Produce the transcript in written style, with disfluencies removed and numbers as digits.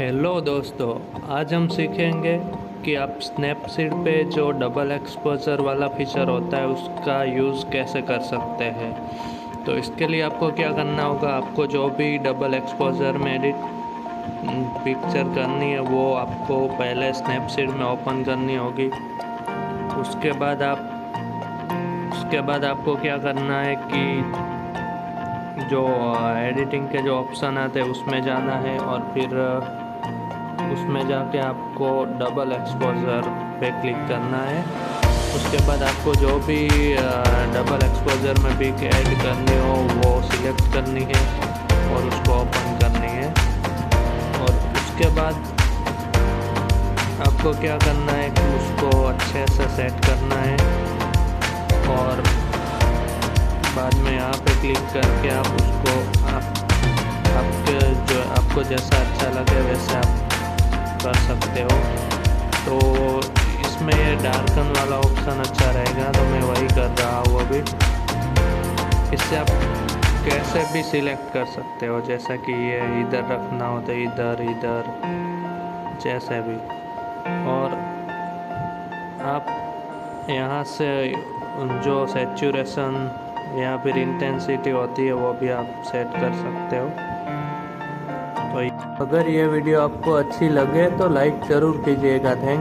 Hello दोस्तों, आज हम सीखेंगे कि आप स्नैपसीड पे जो डबल एक्सपोजर वाला फीचर होता है उसका यूज़ कैसे कर सकते हैं। तो इसके लिए आपको क्या करना होगा, आपको जो भी डबल एक्सपोजर में एडिट पिक्चर करनी है वो आपको पहले स्नैपसीड में ओपन करनी होगी। उसके बाद आपको क्या करना है कि जो एडिटिंग के जो ऑप्शन आते हैं उसमें जाना है और फिर उसमें जाके आपको डबल एक्सपोजर पे क्लिक करना है। उसके बाद आपको जो भी डबल एक्सपोजर में पिक ऐड करनी हो वो सिलेक्ट करनी है और उसको ओपन करनी है। और उसके बाद आपको क्या करना है कि उसको अच्छे से सेट करना है और बाद में यहाँ पे क्लिक करके आप उसको आपको जैसा अच्छा लगे वैसे आप कर सकते हो। तो इसमें ये डार्कन वाला ऑप्शन अच्छा रहेगा, तो मैं वही कर रहा हूँ अभी। इससे आप कैसे भी सिलेक्ट कर सकते हो, जैसा कि ये इधर रखना हो तो इधर इधर जैसे भी। और आप यहाँ से जो सैचुरेशन या फिर इंटेंसिटी होती है वो भी आप सेट कर सकते हो। तो अगर ये वीडियो आपको अच्छी लगे तो लाइक ज़रूर कीजिएगा। थैंक